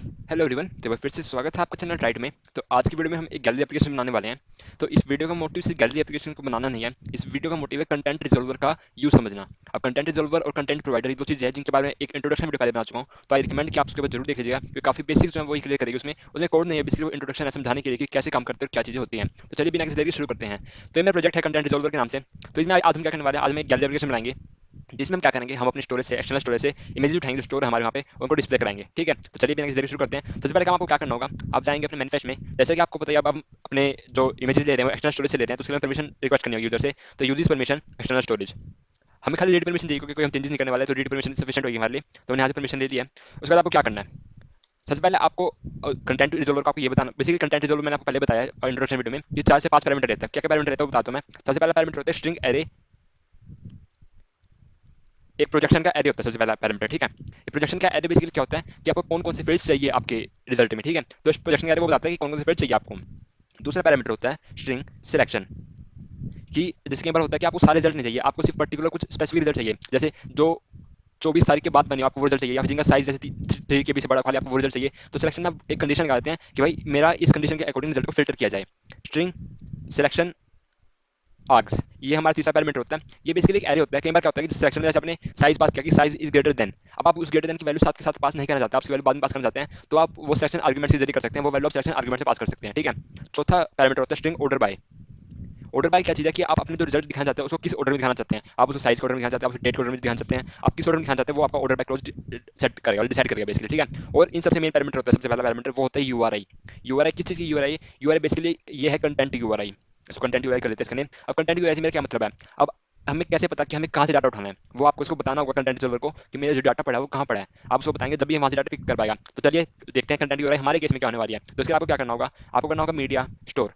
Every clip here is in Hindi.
हेलो एवरीवन, तो एक बार फिर से स्वागत है आपका चैनल राइट में। तो आज की वीडियो में हम एक गैलरी एप्लीकेशन बनाने वाले हैं। तो इस वीडियो का मोटिव सिर्फ गैलरी एप्लीकेशन को बनाना नहीं है, इस वीडियो का मोटिव है कंटेंट रिजॉल्वर का यूज समझना। अब कंटेंट रिजॉल्वर और कंटेंट प्रोवाइडर ये दो चीज़ें हैं जिनके बारे में एक इंट्रोडक्शन वीडियो पहले बना चुका हूँ। तो आई रिकमेंड कि आप उसके बाद जरूर देख लीजिएगा, क्योंकि काफी बेसिक जो है वही क्लियर करेगी। उसमें उसमें कोड नहीं है, बेसिकली वो इंट्रोडक्शन है समझाने के लिए कि कैसे काम करते हैं और क्या चीज़ें होती हैं। तो चलिए बिना किसी देरी के शुरू करते हैं। तो ये मेरा प्रोजेक्ट है कंटेंट रिजॉल्वर के नाम से। तो इसमें आज हम क्या करने वाले हैं, आज हम एक गैलरी एप्लीकेशन बनाएंगे जिसमें हम क्या करेंगे, हम अपने स्टोरेज से, एक्सटर्नल स्टोरेज से इमेजेस उठाएंगे जो स्टोर है हमारे वहाँ पे, उनको डिस्प्ले कराएंगे। ठीक है, तो चलिए बिना किसी देरी शुरू करते हैं। सबसे पहले काम आपको क्या करना होगा, आप जाएंगे अपने मैनिफेस्ट में। जैसे कि आपको पता है, अब हम अपने जो इमेजेस ले रहे हैं वो एक्सटर्नल स्टोरेज से ले रहे हैं, तो उसके लिए परमिशन रिक्वेस्ट करनी होगी यूजर से। तो यूज परमिशन एक्सटर्नल स्टोरेज, हमें खाली रीड परमिशन चाहिए क्योंकि कोई हम चेंजेस नहीं करने वाले, तो रीड परमिशन सफिशिएंट होगी हमारे लिए। तो हमने यहाँ से परमिशन ले लिया है। उसके बाद आपको क्या करना है, सबसे पहले आपको कंटेंट रिजोल्वर का आपको ये बताना, बेसिकली कंटेंट रिजोल्वर मैंने आपको पहले बताया इंट्रोडक्शन वीडियो में, ये 4 से 5 पैरामीटर रहता है। क्या क्या पैरामीटर रहता है वो बताता हूँ मैं। सबसे पहला पैरामीटर होता है स्ट्रिंग एरे, एक प्रोजेक्शन का एरे होता है सबसे पहला पैरामीटर। ठीक है, ये प्रोजेक्शन का एरे बेसिकली क्या होता है कि आपको कौन कौन से फील्ड्स चाहिए आपके रिजल्ट में। ठीक है, तो इस प्रोजेक्शन का एरे वो बताता है कि कौन कौन से फील्ड चाहिए आपको। दूसरा पैरामीटर होता है स्ट्रिंग सिलेक्शन, कि जिसके बार होता है कि आपको सारे रिजल्ट नहीं चाहिए, आपको सिर्फ पर्टिकुलर कुछ स्पेसिफिक रिजल्ट चाहिए। जैसे जो 24 तारीख के बाद बने आपको वो रिजल्ट चाहिए, या फिर जिनका साइज जैसे 3 KB से बड़ा खाली आपको वो रिजल्ट चाहिए। तो सिलेक्शन में आप एक कंडीशन लगा देते हैं कि भाई मेरा इस कंडीशन के अकॉर्डिंग रिजल्ट को फिल्टर किया जाए। स्ट्रिंग सिलेक्शन आर्ग्स, ये हमारा तीसरा पैरामीटर होता है। ये बेसिकली एक एरे होता है। कई बार क्या होता है कि सिलेक्शन में जैसे आपने साइज पास किया कि साइज इज ग्रेटर देन, अब आप उस ग्रेटर देन की वैल्यू साथ के साथ पास नहीं करना चाहते, आप उसकी वैल्यू बाद में पास करना चाहते हैं, तो आप वो सिलेक्शन आर्गुमेंट से जरिए कर सकते हैं, वो वैल्यू आप सिलेक्शन आर्गुमेंट से पास कर सकते हैं। ठीक है, चौथा पैरामीटर होता है string order by. Order by क्या चीज़ है कि आप अपने जो रिजल्ट दिखाना चाहते हैं उसको किस ऑर्डर में दिखाना चाहते हैं। आप उसको साइज के ऑर्डर में दिखाना चाहते हैं, आप डेट के ऑर्डर में दिखाना चाहते हैं, आप किस ऑर्डर में दिखाना चाहते हैं, वो आपका ऑर्डर बाय क्लोज सेट करेगा, डिसाइड करेगा बेसिकली। ठीक है, और इन सबसे मेन पैरामीटर होता है, सबसे पहला पैरामीटर वो होता है यूआरआई। यूआरआई किस चीज़ की यूआरआई, यूआरआई बेसिकली ये है कंटेंट यूआरआई। इसको कंटेंट यूआरआई कर लेते हैं इसका नेम। अब कंटेंट यूआरआई से मेरा क्या मतलब है, अब हमें कैसे पता कि हमें कहाँ से डाटा उठाना है, वो आपको इसको बताना होगा कंटेंट सर्वर को कि मेरा जो डाटा पड़ा है वो कहाँ पड़ा है। आप उसको बताएंगे जब भी हम वहाँ से डाटा पिक कर पाएगा। तो चलिए देखते हैं कंटेंट यूआरआई हमारे केस में क्या होने वाली है। तो इसके लिए आपको क्या करना होगा, आपको करना होगा मीडिया स्टोर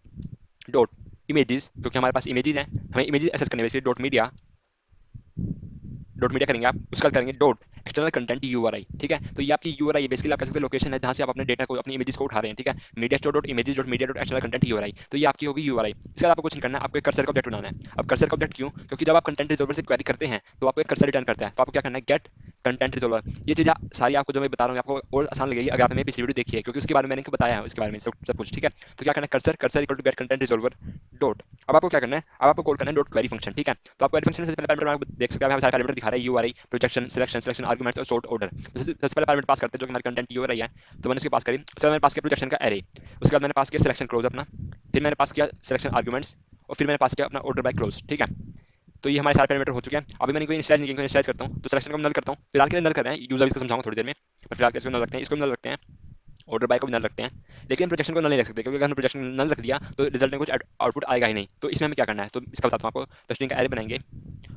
डॉट इमेजेस, क्योंकि हमारे पास इमेजेस हैं, हमें इमेजेस एक्सेस करने में डॉट मीडिया, डॉट मीडिया करेंगे आप, उसका करेंगे डॉट एक्सटर्नल कंटेंट यूआरआई। ठीक है, तो ये आपकी यूआरआई बेसिकली आप कह सकते हैं लोकेशन है जहां से आप अपने डेटा को, अपनी इमेजेस को उठा रहे हैं। ठीक है, media store dot images dot media dot external content URI, तो ये आपकी होगी यूआरआई। इसके बाद आपको कुछ नहीं करना है, आपको एक कर्सर का ऑब्जेक्ट बनाना है। अब कर्सर का ऑब्जेक्ट क्यों, क्योंकि जब आप कंटेंट रिजॉल्वर से क्वेरी करते हैं तो आपको एक कर्सर रिटर्न करता है। तो आपको क्या करना है, गेट कंटेंट रिजॉल्वर। ये चीज़ सारी आपको जो मैं बता रहा हूँ आपको और आसान लगेगी अगर आपने पिछली वीडियो देखी है, क्योंकि उसके बारे में मैंने बताया है, उसके बारे में सब कुछ। ठीक है, तो क्या करना है, cursor cursor equal to get content resolver dot, अब आपको क्या करना है, अब आपको कॉल करना है डॉट क्वेरी फंक्शन। ठीक है, तो आप क्वेरी फंक्शन से पहले पैरामीटर आप देख सकते हैं, हमें सारे पैरामीटर दिखा रहा है, URI projection selection selection argument और सॉर्ट ऑर्डर। तो सबसे पहले पैरामीटर पास करते हैं जो कि हमारा कंटेंट यूआरआई है, तो मैंने उसके पास करी। उसके बाद मैंने पास किया प्रोजेक्शन का एरे, उसके बाद मैंने पास किया सिलेक्शन क्लोज अपना, फिर मैंने पास किया सिलेक्शन आर्गुमेंट्स, और फिर मैंने पास किया अपना ऑर्डर बाय क्लोज। ठीक है, तो ये हमारे सारे पैरामीटर हो चुके हैं। अभी मैंने कोई इनिशियलाइज नहीं किया, इनिशियलाइज करता हूँ तो सिलेक्शन को नल करता हूँ, फिलहाल के लिए नल कर रहे हैं, यूजर इसको समझाऊंगा थोड़ी देर में। पर फिलहाल के इसको नल रखते हैं, इसको नल रखते हैं, ऑर्डर बाय को भी नल रखते हैं। लेकिन प्रोजेक्शन को नल नहीं रख सकते, क्योंकि अगर हमने प्रोजेक्शन नल रख दिया तो रिजल्ट में कुछ आउटपुट आएगा ही नहीं। तो इसमें हमें क्या करना है, तो इसका बताता हूँ आपको। तो स्ट्रिंग का एरे बनाएंगे,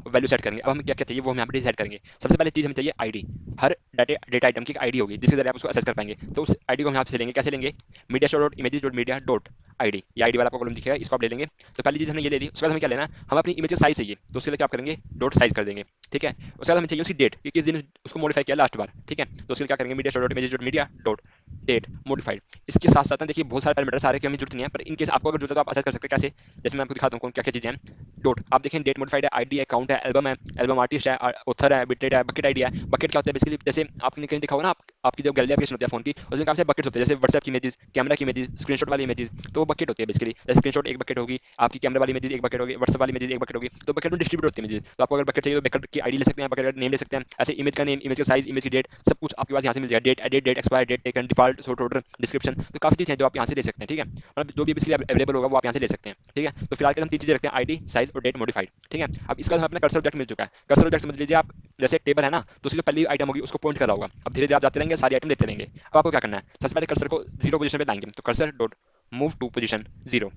वैल्यू सेट करेंगे। अब हमें क्या क्या चाहिए वो हम यहाँ पर डिसाइड करेंगे। सबसे पहले चीज़ हमें चाहिए आईडी, हर डेटा आइटम की एक आईडी होगी जिसके जरिए आप उसको एक्सेस कर पाएंगे। तो उस आईडी को हम यहाँ से लेंगे, कैसे लेंगे, media store dot images dot media dot ID, ये आईडी वाला आपको कॉलम दिखेगा, इसको आप ले लेंगे। तो पहली चीज़ हमने ये ले ली। उसके बाद हमें क्या लेना है, हम अपनी इमेज का साइज चाहिए, तो उसके लिए क्या आप करेंगे, डॉट साइज कर देंगे। ठीक है, उसके बाद हमें चाहिए उसकी डेट कि किस दिन उसको मॉडिफाई किया लास्ट बार। ठीक है, तो उसके लिए क्या करेंगे, media store dot images dot media dot date modified. इसके साथ साथ देखिए बहुत सारे पैरामीटर सारे की हमें जरूरत नहीं है, पर इनकेस आपको अगर जरूरत है तो आप एक्सेस कर सकते हैं। कैसे, जैसे मैं आपको दिखाता हूँ क्या क्या चीज़ें हैं। डॉट आप देखें, डेट मॉडिफाइड है, आईडी है, अकाउंट है, एल्बम है, एल्बम आर्टिस्ट है, ऑथर है, बिटरेट है, बकेट आईडी है। बकेट क्या होता है बेसिकली, जैसे आपने कहीं देखा होगा ना, आपकी जो गैलरी एप्लीकेशन होती है फोन की, उसमें काफी बकेट्स होते हैं, जैसे व्हाट्सएप की इमेजेस, कैमरा की इमेजेस, स्क्रीनशॉट वाली इमेजेस, तो वो बकेट होती है बेसिकली। जैसे स्क्रीनशॉट एक बकेट होगी, आपकी कैमरा वाली इमेजेस एक बकेट होगी, व्हाट्सएप वाली इमेजेस एक बकेट होगी, तो बकेट में डिस्ट्रीब्यूट होती है इमेजेस। तो आपको अगर बकेट चाहिए तो बकेट की आईडी ले सकते हैं, बकेट नेम ले सकते हैं। ऐसे इमेज का नेम, इमेज का साइज, इमेज की डेट, सब कुछ आपके पास यहाँ से मिल जाएगा। Date edit, date expire, date taken, default, sort order, description, तो काफी चीजें हैं जो आप यहाँ से ले सकते हैं। ठीक है, मतलब जो भी बेसिकली अवेलेबल होगा वो आप यहाँ से ले सकते हैं। ठीक है, तो फिलहाल के हम तीन चीजें रखते हैं, आईडी, साइज और डेट मॉडिफाइड। ठीक है, अब इसका हमें अपना कर्सर ऑब्जेक्ट मिल चुका है। कर्सर ऑब्जेक्ट समझ लीजिए आप, जैसे एक टेबल है ना, तो उसकी जो पहली आइटम होगी उसको पॉइंट कर रहा होगा। अब धीरे धीरे आप जाते रहेंगे, सारी आइटम लेते रहेंगे। अब आपको क्या करना है, सबसे पहले कर्सर को जीरो पोजीशन पे लाएंगे, तो cursor dot move to position zero,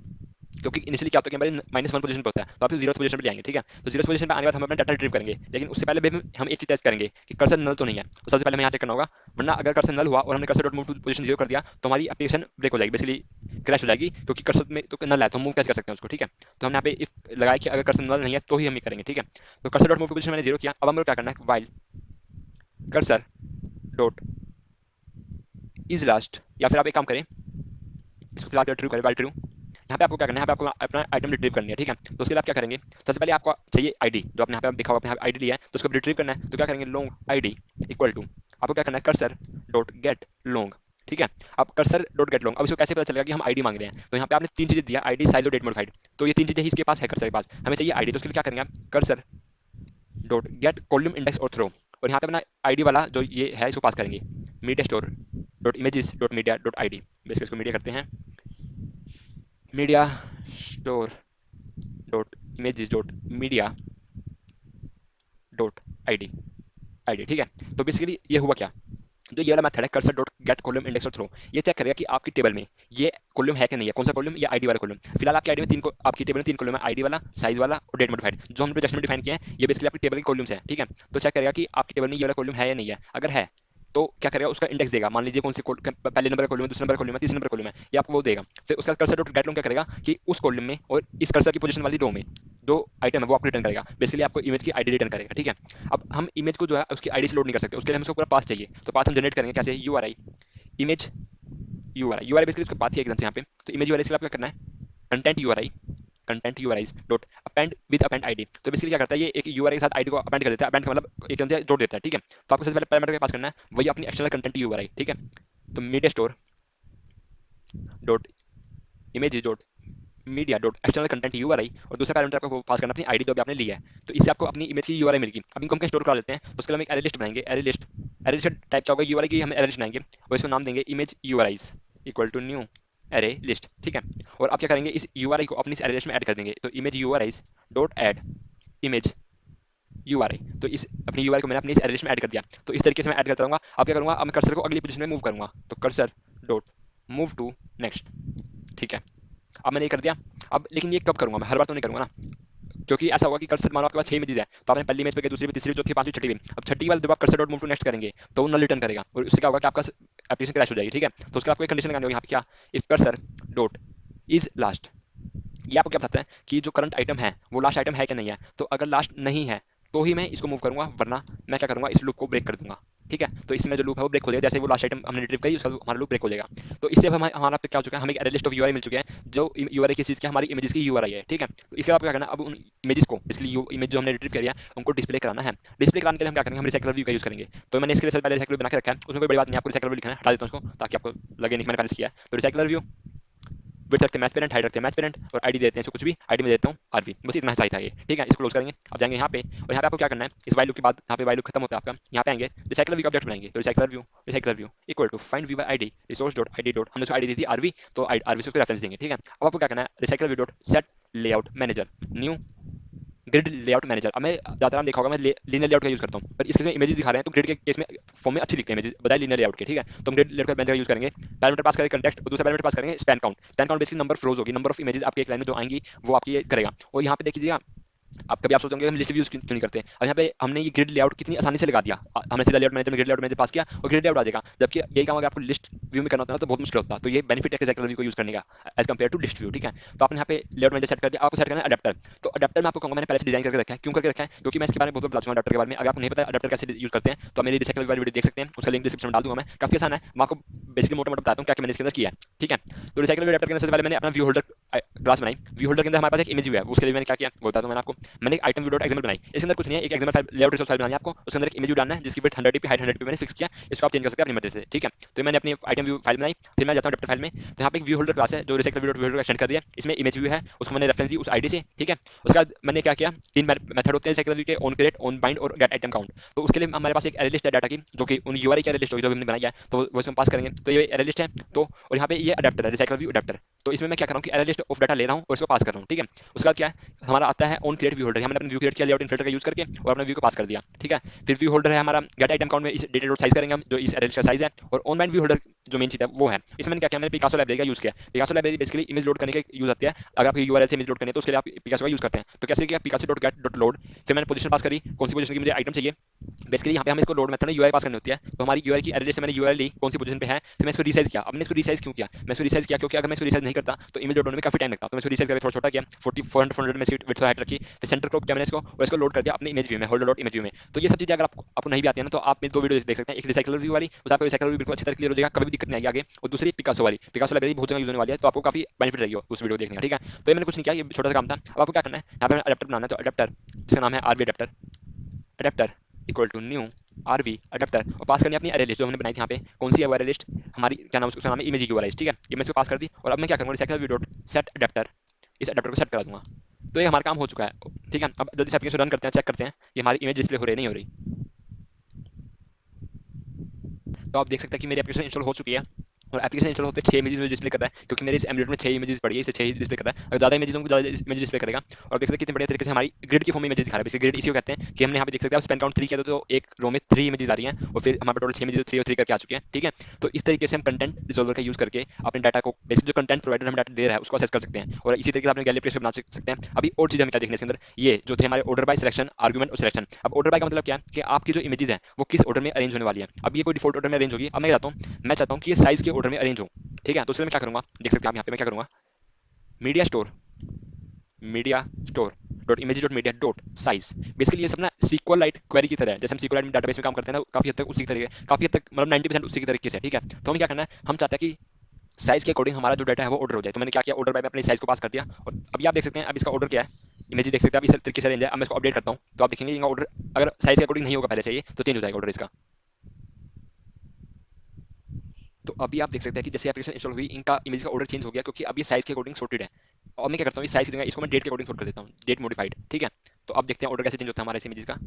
क्योंकि इनिशियली क्या होता है कि हमारे -1 पोजीशन पे होता है, तो आप जीरो पोजीशन पे ले आएंगे। ठीक है, तो जीरो पोजीशन पे आने के बाद हम अपना डाटा रिट्रीव करेंगे, लेकिन उससे पहले भी हम एक चीज टेस्ट करेंगे कि कर्सर नल तो नहीं है। तो सबसे पहले हमें यहाँ चेक करना होगा, वरना अगर कर्सर नल हुआ और हमने cursor dot move to position zero कर दिया तो हमारी एप्लीकेशन ब्रेक हो जाएगी, बेसिकली क्रैश हो जाएगी, क्योंकि कर्सर में तो नल है तो मूव कैसे कर सकते हैं उसको। ठीक है, तो हमने यहाँ पे इफ लगाया कि अगर कर्सर नल नहीं है तो ही हम ये करेंगे। ठीक है, तो cursor dot move to position मैंने जीरो किया। अब हमें क्या करना है, while cursor dot is last, या फिर आप एक काम करें, इसको फिलहाल रिट्रीव करें, वाइल ट्रू। यहाँ पे आपको क्या करना है, यहाँ पे आपको अपना आइटम रिट्रीव करनी है। ठीक है, तो उसके लिए आप क्या करेंगे, सबसे पहले आपको चाहिए आईडी, जो आपने यहाँ पे दिखा हुआ, आपने आईडी लिया है तो उसको रिट्रीव करना है। तो क्या करेंगे, लॉन्ग आईडी इक्वल टू, आपको क्या करना है, कर्सर डॉट गेट लॉन्ग, ठीक है। अब कर्सर डॉट गेट लॉन्ग, अब इसको कैसे पता चलेगा कि हम आईडी मांग रहे हैं? तो यहाँ पे आपने तीन चीजें दिया, आईडी, साइज और डेट मॉडिफाइड। तो ये तीन चीजें ही इसके पास है, कर्सर के पास। हमें चाहिए आईडी, तो उसके लिए क्या करेंगे आप? Cursor dot gate column index और थ्रो, और यहाँ पे अपना आईडी वाला जो ये है इसको पास करेंगे, media store dot images dot media dot ID. Basically इसको मीडिया करते हैं, media store dot images dot media dot ID, ID. ठीक है। तो बेसिकली ये हुआ क्या, जो ये वाला मेथड है cursor dot gate column index और थ्रो, ये चेक करेगा कि आपकी टेबल में ये कॉलम है कि नहीं है। कौन सा कॉलम? ये आईडी वाला कॉलम। फिलहाल आपकी आईडी में आपकी टेबल में तीन कॉलम है, आईडी वाला, साइज वाला और डेट मॉडिफाइड, जो हमने प्रोजेक्शन में डिफाइन किया है। ये बेसिकली आपकी टेबल के कॉलम्स हैं। ठीक है। तो चेक करेगा कि आपकी टेबल में ये वाला कॉलम है या नहीं है। अगर है तो क्या करेगा, उसका इंडेक्स देगा। मान लीजिए कौन सी पहले नंबर का कॉलम है, दूसरे नंबर का कॉलम है, तीसरे नंबर का कॉलम है, ये आपको वो देगा। फिर उसका कर्सर डॉट गेट लॉन्ग क्या करेगा कि उस कॉलम में और इस कर्सर की पोजीशन वाली रो में जो आइटम है वो आपको रिटर्न करेगा। बेसिकली आपको इमेज की आईडी रिटर्न करेगा। ठीक है। अब हम इमेज को जो है उसकी आईडी से लोड नहीं कर सकते, उसके लिए हमें उसको पूरा पास चाहिए। तो पास हम जनरेट करेंगे कैसे? URI image URI, URI basically उसका पाथ ही है एकदम से यहाँ पे। तो इमेज यूआरआई से आपको क्या करना है? Content URI, content URI dot append with append ID. तो बेसिकली क्या करता है, ये एक यूआरआई के साथ आईडी को अपेंड कर देता है। अपेंड का मतलब एकदम से जोड़ देता है। ठीक है। तो आपको सबसे पहले पैरामीटर के पास करना है वही अपनी एक्सटर्नल कंटेंट यूआरआई। ठीक है। तो media store dot image dot media dot external content URI, और दूसरा पैरामीटर आपको पास करना अपनी आईडी जो भी आपने ली है। तो इससे आपको अपनी इमेज की यूआरआई मिलेगी। अब इनको हम कहीं स्टोर करा लेते हैं, तो उसके लिए हम एक एरे लिस्ट बनाएंगे। Array list, array list type क्या होगा? यूआरआई की हम एरे लिस्ट बनाएंगे और इसको नाम देंगे image URIs equal to new array list. ठीक है। और आप क्या करेंगे, इस यूआरआई को अपनी इस एरे लिस्ट में ऐड कर देंगे। तो image URIs dot add image URI, तो इस अपनी यूआरआई को मैंने अपनी इस एरे लिस्ट में ऐड कर दिया। तो इस तरीके से मैं ऐड करता रहूंगा। अब क्या करूंगा, अब मैं कर्सर को अगली पोजीशन में मूव करूंगा। तो cursor dot move to next. ठीक है। अब मैंने ये कर दिया। अब लेकिन ये कब करूंगा मैं? हर बार तो नहीं करूंगा ना, क्योंकि ऐसा होगा कि कर्सर मानो आपके पास 6 इमेजेस है, तो आपने पहली इमेज पे गए, दूसरी पे, तीसरी, चौथी, पांचवी, छठी पे। अब छठी वाले जब आप cursor dot move to next करेंगे तो वो नल रिटर्न करेगा, और उससे क्या होगा कि आपका एप्लीकेशन क्रैश हो जाएगी। ठीक है। तो उसके लिए आपको एक कंडीशन लगानी होगी यहाँ पे, क्या? If cursor dot is last, ये आपको क्या बताता है कि जो करंट आइटम है वो लास्ट आइटम है कि नहीं है। तो अगर लास्ट नहीं है तो ही मैं इसको मूव करूंगा, वरना मैं क्या करूंगा, इस लूप को ब्रेक कर दूंगा। ठीक है। तो इसमें जो लूप है वो ब्रेक हो जाएगा, जैसे वो लास्ट आइटम हमने रिट्रीव करी उसका हमारा लूप ब्रेक हो जाएगा। तो इससे हमारा क्या हो चुका है, हमें एक एरे लिस्ट ऑफ यूआरआई मिल चुके हैं, जो यूआरआई किस चीज़ की? हमारी इमेजेस की यूआरआई है। ठीक है। तो इसके बाद क्या करना, अब उन इमेजेस को, इसलिए इमेज जो हमने रिट्रीव किया है उनको डिस्प्ले कराना है। डिस्प्ले कराने के लिए हम क्या करेंगे, हम रिसाइकलर व्यू का यूज करेंगे। तो मैंने इसके लिए पहले रिसाइकलर बना के रखा है, उसमें कोई बड़ी बात नहीं, आपको रिसाइकलर व्यू लिखना है। हटा देता हूँ उसको ताकि आपको लगे नहीं कि मैंने पहले किया है। तो रिसाइकलर व्यू विड्थ रखते हैं मैच पेरेंट, हाइट रखते हैं मैच पेरेंट, और आईडी देते हैं इसको कुछ भी, आईडी में देता हूँ आरवी। बस इतना ही था ये। ठीक है। इसको क्लोज करेंगे। अब जाएंगे यहाँ पे, और यहाँ पे आपको क्या करना है, इस वाइल लूप के बाद यहाँ पे वाइल लूप खत्म होता है आपका, यहाँ पे आएंगे रिसाइकलर व्यू का ऑब्जेक्ट बनाएंगे। तो recycler view equal to find view by ID resource dot ID dot, हमने उसको आईडी दी थी आरवी, तो आरवी से उसको रेफरेंस देंगे। ठीक है। अब आपको क्या करना है, recycler view dot set layout manager new grid layout manager. अब मैं ज़्यादातर देखा होगा मैं लीनियर लेआउट का यूज़ करता हूँ, पर इसके में इमेजेस दिखा रहे हैं तो ग्रिड के केस में फॉर्म में अच्छी दिखते हैं इमेजेस बजाय लीनियर लेआउट के। ठीक है। तो हम ग्रिड लेआउट का मैनेजर यूज़ करेंगे। पैरामीटर पास करेंगे कंटेक्स्ट, और दूसरा पैरामीटर पास करेंगे span count. Span count basically number of रोज होगी, नंबर ऑफ इमेजेस आपकी एक लाइन में जो आएंगी वो आपकी करेगा। और यहाँ पे देखिएगा, आप कभी आप सोचते होंगे हम लिस्ट यूज क्यों नहीं करते। अब यहाँ पे हमने ये ग्रिड लेआउट कितनी आसानी से लगा दिया, हमने सीधा लेआउट मैनेजर में ग्रिड लेआउट मैनेजर पास किया और ग्रिड लेआउट आ जाएगा। जबकि यही काम अगर आपको लिस्ट व्यू में करना होता है ना तो बहुत मुश्किल होता है। तो ये बेनिफिट है रिसाइकलर व्यू को यूज करने का as compare to list view. ठीक है। तो आपने यहाँ पे लेआउट मैनेजर सेट कर दिया, आपको सेट करना है अडेप्टर। तो अडेप्टर में आपको कहूँगा मैंने पहले से डिजाइन करके रखा है। क्यों करके रखा है? क्योंकि मैं इसके बारे में बहुत बता चुका हूँ अडेप्टर के बारे में। अगर आपको नहीं पता अडेप्टर कैसे यूज करते हैं तो मेरी रिसाइकलर वाली वीडियो देख सकते हैं, उसका लिंक डिस्क्रिप्शन में डाल दूंगा मैं। काफी आसान है, मैं आपको बेसिकली मोटा मोटा बताता हूँ क्या मैंने इसके अंदर किया है। ठीक है। तो रिसाइकलर अडेप्टर के अंदर पहले मैंने अपना व्यू होल्डर क्लास बनाई। व्यू होल्डर के अंदर हमारे पास एक इमेज व्यू है, उसके लिए मैंने क्या किया वो बताता हूँ मैंने आपको। मैंने एक आइटम व्यू डॉट एक्सएमएल बनाई, इसके अंदर कुछ नहीं है, एक XML file layout resource file बनानी है आपको। उसके अंदर एक इमेज व्यू डालना है जिसकी विड्थ 100 पे हाइट 100 पे मैंने फिक्स किया। इसको आप चेंज कर सकते हैं अपनी मर्जी से। ठीक है। तो मैंने अपनी आइटम व्यू फाइल बनाई, फिर मैं जाता हूँ अडेप्टर फाइल में। तो यहाँ पे एक व्यू होल्डर क्लास है जो recycler view dot view holder का एक्सटेंड कर दिया, इसमें इमेज व्यू है, उसको मैंने रेफरेंस दी उस आईडी से। ठीक है। उसके बाद मैंने क्या किया, तीन मेथड होते हैं रिसाइकलर व्यू के, ऑन क्रिएट, ऑन बाइंड और गेट आइटम काउंट। तो उसके लिए हमारे पास एक एरे लिस्ट है डाटा की, जो कि उन यूआरआई की एरे लिस्ट होगी जो हमने बनाई है, तो वो इसमें पास करेंगे। तो ये एरे लिस्ट है। तो और यहाँ पे ये अडेप्टर है, रिसाइकलर व्यू अडेप्टर। तो इसमें मैं क्या कर रहा हूँ कि एरे लिस्ट ऑफ डाटा ले रहा हूँ और इसको पास कर रहा हूँ। ठीक है। उसके बाद क्या है, हमारा आता है ऑन क्रिएट व्यू होल्डर। हमने अपना व्यू क्रिएट किया लेआउट इन्फिल्टर का यूज करके और अपना व्यू को पास कर दिया। ठीक है। फिर व्यू होल्डर है हमारा गेट आइटम काउंट में इस डेटा डॉट साइज करेंगे हम, जो इस एरे का साइज है। और ऑन बाइंड व्यू होल्डर जो मेन चीज है वो है, इसमें मैंने क्या किया, मैंने पिकासो लाइब्रेरी का यूज किया। Picasso library basically image load करने के यूज आती है। अगर आप यूआरएल से इमेज लोड करनी है तो उसके लिए आप पिकासो का यूज करते हैं। तो कैसे किया, Picasso dot gate dot load, फिर मैंने पोजीशन पास करी, कौन सी पोजीशन की मुझे आइटम चाहिए। बेसिकली यहाँ पे हम इसको लोड मेथड में यूआई पास करनी होती है। तो हमारी यूआई की एरे से मैंने यूआरएल ली, कौन सी पोजीशन पे है, फिर मैं इसको रीसाइज किया। अब मैंने इसको रीसाइज क्यों किया, मैं इसको रीसाइज किया क्योंकि अगर मैं इसको रीसाइज नहीं करता तो इमेज लोड होने में काफी टाइम लगता। तो मैं इसको रीसाइज करके थोड़ा छोटा किया, 40 400 में विड्थ हाइट रखी, फिर सेंटर क्रॉप किया मैंने इसको और इसको लोड कर दिया अपने इमेज व्यू में, होल्डर डॉट इमेज व्यू में। तो ये सब चीजें अगर आपको नहीं भी आती है ना तो आप मेरी दो वीडियो देख सकते हैं, एक रिसाइकलर व्यू वाली, उस आपको रिसाइकलर व्यू बिल्कुल अच्छी तरह क्लियर हो जाएगा, कभी भी दिक्कत नहीं आएगी आगे। और दूसरी पिकासो वाली, पिकासो लाइब्रेरी बहुत जगह यूज होने वाली है, तो आपको काफी बेनिफिट रहेगी उस वीडियो देखने का। ठीक है। तो ये मैंने कुछ नहीं किया, ये छोटा सा काम था। अब आपको क्या करना है, यहाँ पे अडेप्टर बनाना है। तो अडेप्टर जिसका नाम है RV adapter, adapter equal to new RV adapter और पास करनी है अपनी अरे लिस्ट जो हमने बनाई थी यहाँ पे। कौन सी है वो अरे लिस्ट हमारी, क्या नाम उसका नाम है इमेज की लिस्ट, ठीक है। ये मैं इसको पास कर दी और अब मैं क्या करूँगा section V dot set adapter, इस अडेप्टर को सेट करा दूंगा। तो ये हमारा काम हो चुका है, ठीक है। अब जल्दी से एप्लीकेशन रन करते हैं, चेक करते हैं कि हमारी इमेज डिस्प्ले हो रही है नहीं हो रही। तो आप देख सकते हैं कि मेरी एप्लीकेशन इंस्टॉल हो चुकी है और एप्लीकेशन इंस्टॉल होते 6 इमेजेस में डिस्प्ले कर रहा है, क्योंकि मेरे इस एमुलेट में 6 इमेजेस पड़ी है, इसे 6 ही डिस्प्ले कर रहा है। अगर ज़्यादा इमेजेस होंगे ज़्यादा इमेज डिस्प्ले करेगा। और देख सकते हैं कितने बढ़िया तरीके से हमारी ग्रिड की फॉर्म में इमेजेस दिखा रहा है। बेसिकली ग्रिड इसी को कहते हैं कि हमने यहाँ पे देख सकते हैं, आप स्पेन काउंट 3 किया तो एक रो में 3 इमेजेस आ रही हैं और फिर हमारे टोटल 6 इमेजेस 3 और 3 करके आ चुके हैं, ठीक है। तो इस तरीके से हम कंटेंट रिजॉल्वर का यूज़ करके अपने डाटा को, बेसिकली जो कंटेंट प्रोवाइडर हमें डाटा दे रहा है उसको असेस कर सकते हैं और इसी तरीके से अपने गैलरी पेज बना सकते हैं। अभी और चीज़ हमें क्या देखने इसके अंदर, ये जो थे हमारे ऑर्डर बाय सिलेक्शन आर्गुमेंट और सिलेक्शन। अब ऑर्डर बाय का मतलब क्या है कि आपकी जो इमेजेस है वो किस ऑर्डर में अरेंज होने वाली है। अब ये कोई डिफॉल्ट ऑर्डर में अरेंज होगी। अब मैं चाहता हूँ, कि ये साइज के ऑर्डर में अरेंज हो, ठीक है। तो उसके लिए मैं क्या करूंगा, देख सकते हैं आप यहाँ पे मैं क्या करूंगा, media store, media store dot image dot media dot size. Basically ये सब ना सीक्वल लाइट क्वेरी की तरह है, जैसे हम सीक्वल लाइट डाटाबेस में काम करते हैं ना, काफी हद तक उसी तरीके, काफी हद तक मतलब 90% उसी की तरीके से, ठीक है। तो हमें क्या करना है, हम चाहते हैं कि साइज के अकॉर्डिंग हमारा जो डाटा है वो ऑर्डर हो जाए। तो मैंने क्या किया, ऑर्डर बाय में अपने साइज को पास कर दिया और अभी आप देख सकते हैं अब इसका ऑर्डर क्या है, इमेज देख सकते हैं अब इस तरीके से रेंज है। अब मैं इसको अपडेट करता हूँ तो आप देखेंगे इनका ऑर्डर अगर साइज के अकॉर्डिंग नहीं होगा पहले से ये, तो चेंज हो जाएगा ऑर्डर इसका। तो अभी आप देख सकते हैं कि जैसे एप्लीकेशन इंस्टॉल हुई इनका इमेज का ऑर्डर चेंज हो गया, क्योंकि अब ये साइज के अकॉर्डिंग सॉर्टेड है। और मैं क्या करता हूँ, इस साइज की जगह इसको मैं डेट के अकॉर्डिंग सॉर्ट कर देता हूँ, डेट मॉडिफाइड, ठीक है। तो अब देखते हैं ऑर्डर कैसे चेंज होता है हमारे इस इमेज का।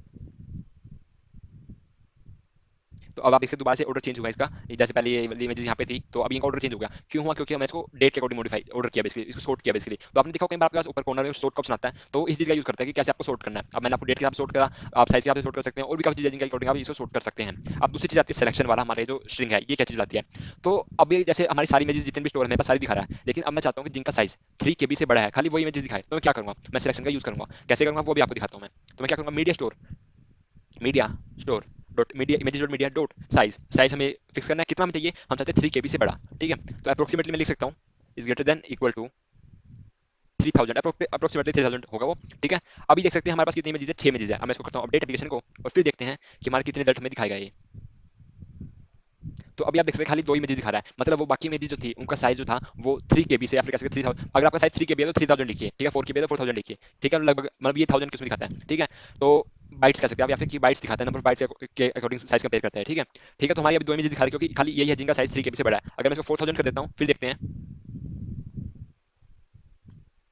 तो अब आप देखते हैं दोबारा से ऑर्डर चेंज हुआ इसका, जैसे पहले ये वाली इमेज यहाँ पे थी तो अभी इनका ऑर्डर चेंज हो गया। क्यों हुआ, क्योंकि मैं इसको डेट के अकॉर्डिंग मॉडिफाई ऑर्डर किया, बेसिकली इसको सॉर्ट किया बेसिकली। तो आपने देखा कई बार आपके पास ऊपर कॉर्नर में सॉर्ट का ऑप्शन आता है, तो इस चीज़ का यूज करता है कि कैसे आपको सॉर्ट करना है। अब मैंने आपको डेट के हिसाब से सॉर्ट करा, आप साइज के हिसाब से सॉर्ट कर सकते हैं और भी काफी चीजें जिनका अकॉर्डिंग आप इसको सॉर्ट कर सकते हैं। अब दूसरी चीज आती है सिलेक्शन वाला, हमारे जो स्ट्रिंग है ये क्या चीज आती है। तो अब ये जैसे हमारी सारी इमेजेस जितने भी स्टोर है मेरे पास सारी दिखा रहा है, लेकिन अब मैं चाहता हूँ कि जिनका साइज 3 KB से बड़ा है खाली वो इमेजेस दिखाए। तो मैं क्या करूंगा, मैं सिलेक्शन का यूज करूंगा। कैसे करूंगा वो भी आपको दिखाता हूँ मैं। तो मैं क्या करूंगा, media store dot media images dot media dot size. Size हमें फिक्स करना है कितना हमें चाहिए, हम चाहते हैं 3 KB से बड़ा, ठीक है। तो अप्रोक्सीमेटली मैं लिख सकता हूँ is greater than equal to 3000, approximately 3000 होगा वो, ठीक है। अभी देख सकते हैं हमारे पास कितनी इमेजेस है, 6 इमेजेस है। अब मैं इसको करता हूँ अपडेट एप्लीकेशन को और फिर देखते हैं कि हमारे कितने रिजल्ट हमें दिखाएगा ये। तो अभी आप देख सकते हैं खाली 2 इमेजेस दिखा रहा है, मतलब वो बाकी इमेजेस जो थी उनका साइज जो था वो 3 KB से या फिर कह सकते 3000। अगर आपका साइज 3 KB है तो 3000 लिखिए, ठीक है। 4 KB है तो 4000 लिखिए, ठीक है। लगभग मतलब ये 1000 किसमें दिखाता है, ठीक है। तो बाइट्स कह सकते हैं आप या फिर की बाइट्स दिखाता है, नंबर ऑफ बाइट्स के अकॉर्डिंग साइज कंपेयर करता है, ठीक है। ठीक है, तो हमारी अभी 2 इमेजेस दिखा रही है क्योंकि खाली यही है जिनका साइज 3 KB से बड़ा है। अगर मैं इसको 4000 कर देता हूँ फिर देखते हैं,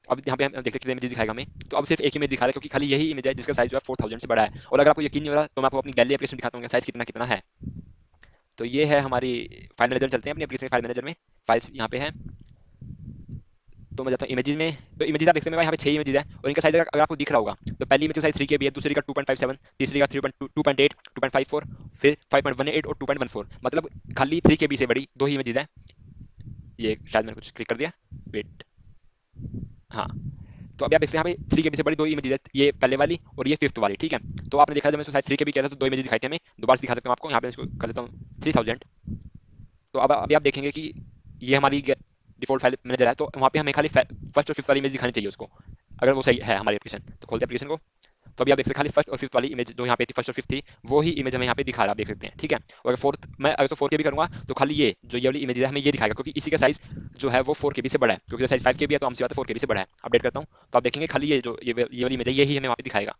अब यहाँ पे हम देखते हैं कितने इमेज दिखाएगा हमें। तो अब सिर्फ एक इमेज दिखा रहा है क्योंकि खाली यही इमेज है जिसका साइज जो है 4000 से बड़ा है। और अगर आपको यकीन नहीं हो रहा तो मैं आपको अपनी गैलरी एप्लीकेशन दिखाता हूँ साइज कितना कितना है। तो ये है हमारी फाइल मैनेजर, चलते हैं अपनी एप्लीकेशन फाइल मैनेजर में। फाइल्स यहाँ पे है, तो मैं जाता हूँ इमेजेस में। तो इमेजेस आप देखते हैं यहाँ पे 6 इमेजेस है और इनका साइज अगर आपको दिख रहा होगा तो पहली इमेज का साइज 3 KB है, दूसरी का 2.57, तीसरी का 3.2.8, 2.54, फिर 5.18 और 2.14। मतलब खाली 3 KB से बड़ी 2 ही इमेजेस है। ये शायद मैंने कुछ क्लिक कर दिया, वेट, हाँ। तो अभी आप देखते हैं यहाँ पे 3 KB से बड़ी 2 इमेजेस है, ये पहले वाली और ये फिफ्थ वाली, ठीक है। तो आपने देखा जब मैं इसको साइज 3 KB किया था तो 2 इमेजेस दिखाई थी हमें। दोबारा से दिखा सकता हूँ आपको, यहाँ पे इसको कर देता हूँ 3000। तो अब अभी आप देखेंगे कि ये हमारी डिफॉल्ट फाइल मैनेजर है, तो वहाँ पे हमें खाली फर्स्ट और फिफ्थ वाली इमेज दिखानी चाहिए उसको, अगर वो सही है हमारी एप्लीकेशन। तो खोलते हैं एप्लीकेशन को, तो अभी आप देख सकते हैं खाली फर्स्ट और फिफ्थ वाली इमेज जो यहाँ पे थी, फर्स्ट और फिफ्थ थी, वो ही इमेज हमें यहाँ पे दिखा रहा है, आप देख सकते हैं, ठीक है। और अगर फोर्थ, मैं अगर तो 4 KB करूंगा तो खाली ये वाली इमेज है हमें ये दिखाएगा, क्योंकि इसी का साइज जो है वो 4 KB से बड़ा है, क्योंकि साइज 5 KB है तो हमसे बात है 4 KB से बड़ा है। अपडेट करता हूँ तो आप देखेंगे खाली ये जो ये वाली इमेज है यही हमें वहाँ पे दिखाएगा।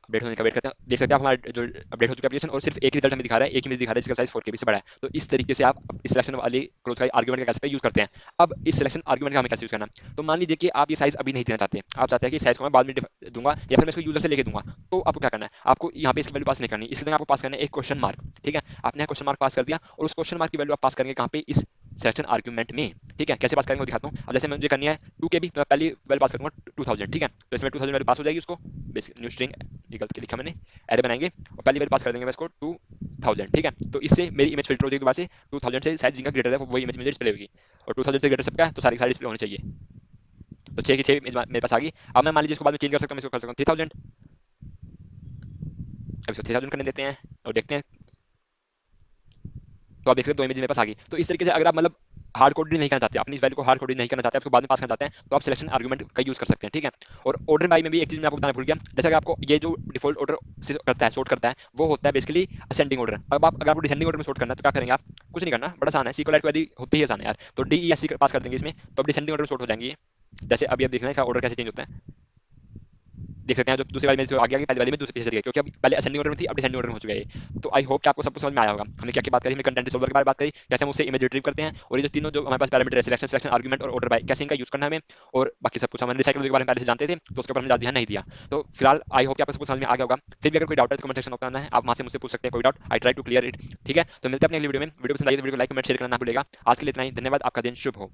अपडेट होने का वेट करते हैं, देख सकते हैं आप हमारा जो अपडेट हो चुका है एप्लीकेशन और सिर्फ एक रिजल्ट हमें दिखा रहा है, एक इमेज दिखा रहा है जिसका साइज 4 KB से बड़ा है। तो इस तरीके से आप इस सिलेक्शन वाली क्लोज का आर्गुमेंट का कैसे यूज करते हैं। अब इस सिलेक्शन आर्गुमेंट का हमें कैसे यूज करना है, तो मान लीजिए कि आप ये साइज अभी नहीं देना चाहते, आप चाहते हैं कि साइज को मैं बाद में दूंगा या फिर मैं इसको यूजर से लेके दूंगा। तो आपको क्या करना है, आपको यहाँ पे इसकी वैल्यू पास नहीं करनी, इसलिए आपको पास करना है एक क्वेश्चन मार्क, ठीक है। आपने क्वेश्चन मार्क पास कर दिया और उस क्वेश्चन मार्क की वैल्यू आप पास करेंगे कहाँ पे, इस सिलेक्शन आर्गुमेंट में, ठीक है। कैसे पास करेंगे वो दिखाता हूँ। अब जैसे मुझे करनी है 2 KB तो मैं पहली वैल्यू पास करूंगा 2000, ठीक है। तो इसमें 2000 वैल्यू पास हो जाएगी उसको, बेसिक न्यू स्ट्रिंग गलत लिखा मैंने, एरे बनाएंगे और पहली वैल्यू पास कर देंगे इसको 2000, ठीक है। तो इससे मेरी इमेज फिल्टर हो जाएगी दोबारा से 2000 से, साइज जिनका ग्रेटर है वही इमेज मुझे डिस्प्ले होगी और 2000 से ग्रेटर सबका है तो सारी सारी डिस्प्ले होनी चाहिए। तो 6 की 6 इमेज मेरे पास आ गई। अब मैं मान लीजिए इसको बाद में चेंज कर सकता हूँ, मैं इसको कर सकता हूँ 3000। अब इसको 3000 करने देते हैं और देखते हैं, तो आप देख सकते हैं 2 इमेज मेरे पास आ गई। तो इस तरीके से अगर आप मतलब हार्ड कोडिंग नहीं करना चाहते, अपनी इस वैल्यू को हार्ड कोडिंग नहीं करना चाहते, आपको बाद में पास करना चाहते हैं, तो आप सिलेक्शन आर्गुमेंट का यूज कर सकते हैं, ठीक है। और ऑर्डर बाई में भी एक चीज मैं आपको बताना भूल गया, जैसे कि आपको ये जो डिफॉल्ट ऑर्डर करता है, सॉर्ट करता है, वो होता है बेसिकली असेंडिंग ऑर्डर। अब आप अगर आपको डिसेंडिंग ऑर्डर में सॉर्ट करना है तो क्या करेंगे आप, कुछ नहीं करना, बड़ा आसान है, सीक्वल क्वेरी होती ही आसान है यार। तो डी या सी पास कर देंगे इसमें, तो अब डिसेंडिंग ऑर्डर में सॉर्ट हो जाएंगे। जैसे अभी आप देखना है इसका ऑर्डर कैसे चेंज होता है। देख सकते हैं जो दूसरी वाली में जो आगे आगे, पहली वाली में दूसरे पीछे चली गई, क्योंकि अब पहले असेंडिंग ऑर्डर में थी, अब डिसेंडिंग ऑर्डर में हो चुका है ये। तो आई होप कि आपको सब कुछ समझ में आया होगा। हमने क्या क्या बात करी, हमने कंटेंट रिजॉल्वर के बारे में बात करी, कैसे हम उससे इमेज रिट्रीव करते हैं, और ये जो तीनों जो हमारे पास पैरामीटर है, सिलेक्शन, सिलेक्शन आर्गुमेंट और ऑर्डर बाय, कैसे इनका यूज करना है हमें, और बाकी सब कुछ हमने रिसाइकल के बारे में पहले से जानते थे, तो उसके ऊपर हमने ज़्यादा ध्यान नहीं दिया। तो फिलहाल आई होप कि आपको सब कुछ समझ में आ गया होगा। फिर भी अगर कोई डाउट है तो कमेंट सेक्शन में है, आप वहां से मुझसे पूछ सकते हैं कोई doubt, I try to clear it. ठीक है, तो मिलते हैं अपने अगली वीडियो में। वीडियो पसंद आई तो वीडियो को लाइक कमेंट शेयर करना ना भूलेगा। आज के लिए इतना ही, धन्यवाद, आपका दिन शुभ हो।